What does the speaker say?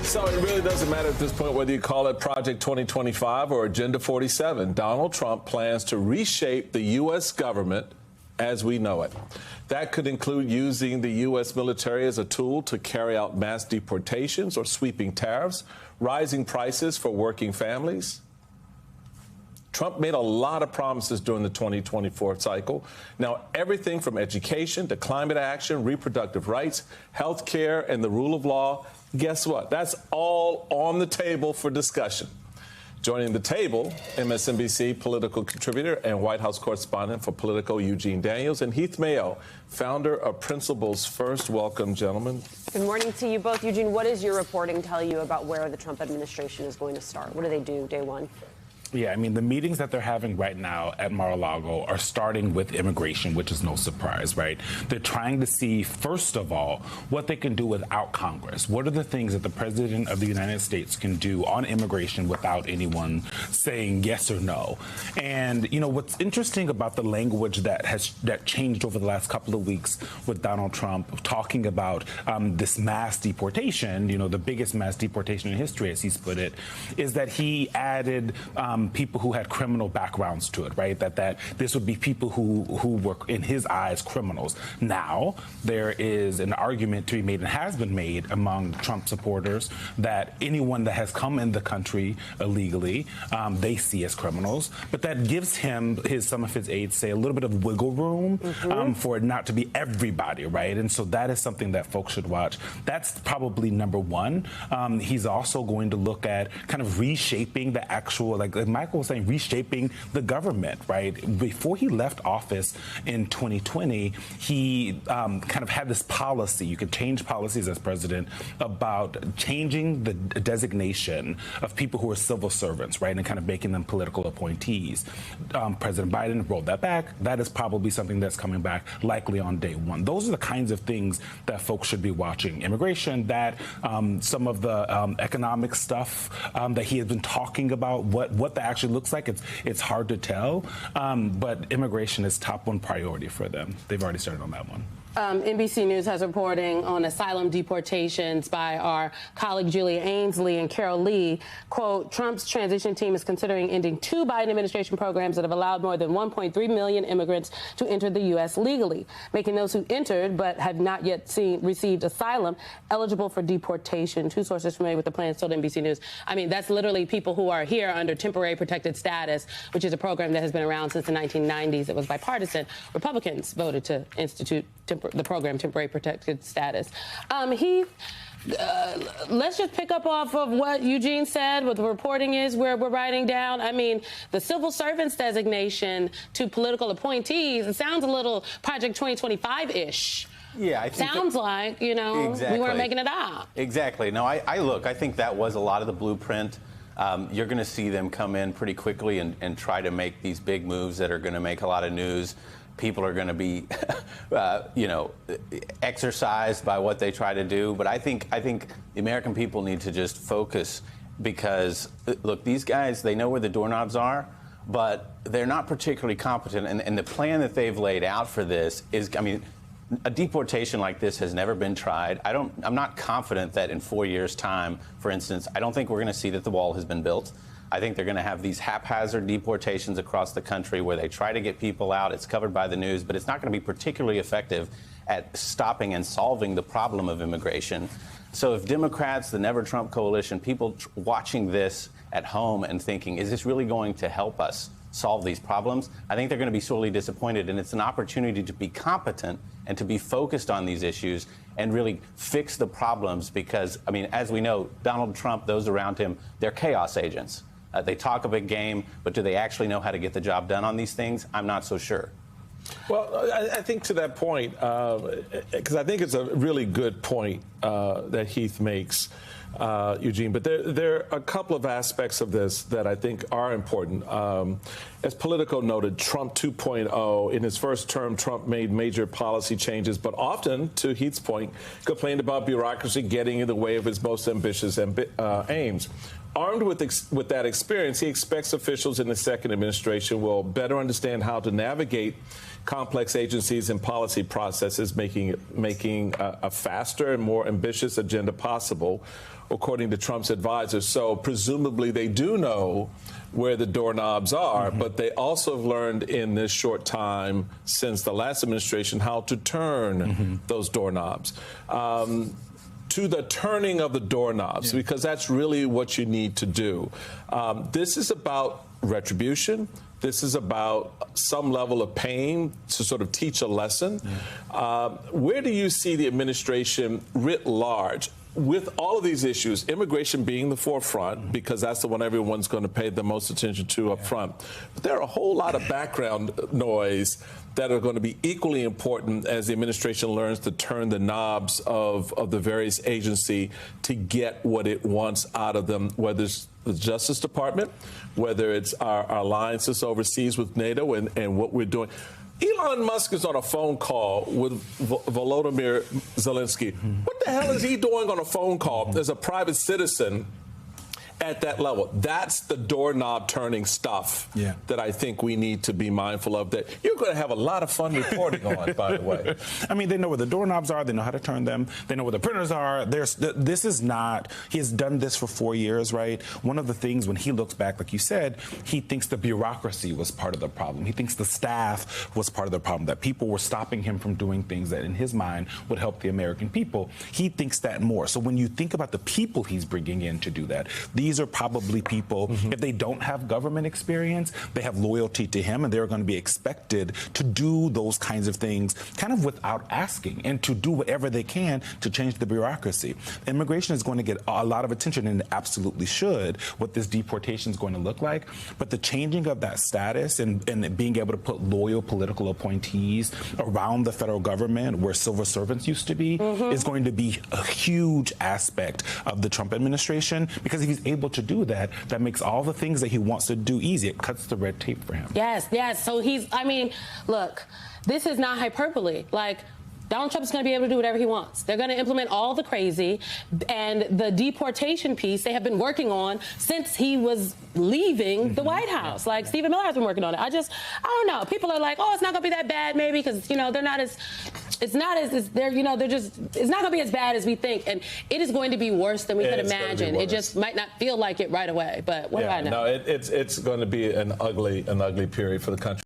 So it really doesn't matter at this point whether you call it Project 2025 or Agenda 47. Donald Trump plans to reshape the U.S. government as we know it. That could include using the U.S. military as a tool to carry out mass deportations or sweeping tariffs, rising prices for working families. Trump made a lot of promises during the 2024 cycle. Now, everything from education to climate action, reproductive rights, health care, and the rule of law, guess what? That's all on the table for discussion. Joining the table, MSNBC political contributor and White House correspondent for Politico, Eugene Daniels, and Heath Mayo, founder of Principles First. Welcome, gentlemen. Good morning to you both. Eugene, what does your reporting tell you about where the Trump administration is going to start? What do they do day one? Yeah, I mean, the meetings that they're having right now at Mar-a-Lago are starting with immigration, which is no surprise, right? They're trying to see, first of all, what they can do without Congress. What are the things that the President of the United States can do on immigration without anyone saying yes or no? And, you know, what's interesting about the language that changed over the last couple of weeks with Donald Trump talking about this mass deportation, you know, the biggest mass deportation in history, as he's put it, is that he added people who had criminal backgrounds to it, right? That this would be people who were, in his eyes, criminals. Now, there is an argument to be made and has been made among Trump supporters that anyone that has come in the country illegally, they see as criminals. But that gives him, some of his aides say, a little bit of wiggle room for it not to be everybody, right? And so that is something that folks should watch. That's probably number one. He's also going to look at kind of reshaping the actual, like Michael was saying, reshaping the government, right? Before he left office in 2020, he kind of had this policy. You could change policies as president about changing the designation of people who are civil servants, right? And kind of making them political appointees. President Biden rolled that back. That is probably something that's coming back likely on day one. Those are the kinds of things that folks should be watching. Immigration, some of the economic stuff that he has been talking about, what that actually looks like, it's hard to tell, but immigration is top one priority for them. They've already started on that one. NBC News has reporting on asylum deportations by our colleague Julia Ainsley and Carol Lee. Quote, Trump's transition team is considering ending 2 Biden administration programs that have allowed more than 1.3 million immigrants to enter the U.S. legally, making those who entered but have not yet received asylum eligible for deportation. 2 sources familiar with the plans told NBC News. I mean, that's literally people who are here under temporary protected status, which is a program that has been around since the 1990s. It was bipartisan. Republicans voted to institute the program temporary protected status. Heath, let's just pick up off of what Eugene said, what the reporting is, where we're writing down. I mean, the civil servants designation to political appointees, it sounds a little Project 2025-ish. Yeah, I think sounds like, you know, exactly. We weren't making it up. Exactly. No, I think that was a lot of the blueprint. You're going to see them come in pretty quickly and try to make these big moves that are going to make a lot of news. People are going to be, exercised by what they try to do. But I think the American people need to just focus because, look, these guys, they know where the doorknobs are, but they're not particularly competent. And the plan that they've laid out for this is, I mean, a deportation like this has never been tried. I'm not confident that in 4 years' time, for instance, I don't think we're going to see that the wall has been built. I think they're going to have these haphazard deportations across the country where they try to get people out. It's covered by the news, but it's not going to be particularly effective at stopping and solving the problem of immigration. So if Democrats, the Never Trump coalition, people watching this at home and thinking, is this really going to help us solve these problems? I think they're going to be sorely disappointed. And it's an opportunity to be competent and to be focused on these issues and really fix the problems because, I mean, as we know, Donald Trump, those around him, they're chaos agents. They talk a big game, but do they actually know how to get the job done on these things? I'm not so sure. Well, I think to that point, because I think it's a really good point that Heath makes, Eugene, but there are a couple of aspects of this that I think are important. As Politico noted, Trump 2.0, in his first term, Trump made major policy changes, but often, to Heath's point, complained about bureaucracy getting in the way of his most ambitious aims. Armed with that experience, he expects officials in the second administration will better understand how to navigate complex agencies and policy processes, making a faster and more ambitious agenda possible, according to Trump's advisors. So presumably they do know where the doorknobs are, but they also have learned in this short time since the last administration how to turn those doorknobs. To the turning of the doorknobs, because that's really what you need to do. This is about retribution. This is about some level of pain to sort of teach a lesson. Where do you see the administration writ large with all of these issues, immigration being the forefront, because that's the one everyone's going to pay the most attention to up front? But there are a whole lot of background noise that are going to be equally important as the administration learns to turn the knobs of the various agency to get what it wants out of them, whether it's the Justice Department, whether it's our alliances overseas with NATO and what we're doing. Elon Musk is on a phone call with Volodymyr Zelensky. What the hell is he doing on a phone call as a private citizen at that level? That's the doorknob turning stuff that I think we need to be mindful of, that you're going to have a lot of fun reporting on, by the way. I mean, they know where the doorknobs are. They know how to turn them. They know where the printers are. This is not, he has done this for 4 years, right? One of the things when he looks back, like you said, he thinks the bureaucracy was part of the problem. He thinks the staff was part of the problem, that people were stopping him from doing things that in his mind would help the American people. He thinks that more. So when you think about the people he's bringing in to do that, these are probably people, if they don't have government experience, they have loyalty to him, and they're going to be expected to do those kinds of things kind of without asking, and to do whatever they can to change the bureaucracy. Immigration is going to get a lot of attention, and it absolutely should, what this deportation is going to look like. But the changing of that status and being able to put loyal political appointees around the federal government where civil servants used to be is going to be a huge aspect of the Trump administration, because if he's able to do that, that makes all the things that he wants to do easy. It cuts the red tape for him. Yes. So I mean, look, this is not hyperbole. Like, Donald Trump is going to be able to do whatever he wants. They're going to implement all the crazy, and the deportation piece they have been working on since he was leaving the White House. Like, Stephen Miller has been working on it. I don't know. People are like, oh, it's not going to be that bad, maybe, because, they're not as, it's not as, they're, they're just, it's not going to be as bad as we think. And it is going to be worse than we could imagine. It just might not feel like it right away. But what do I know? No, it's going to be an ugly period for the country.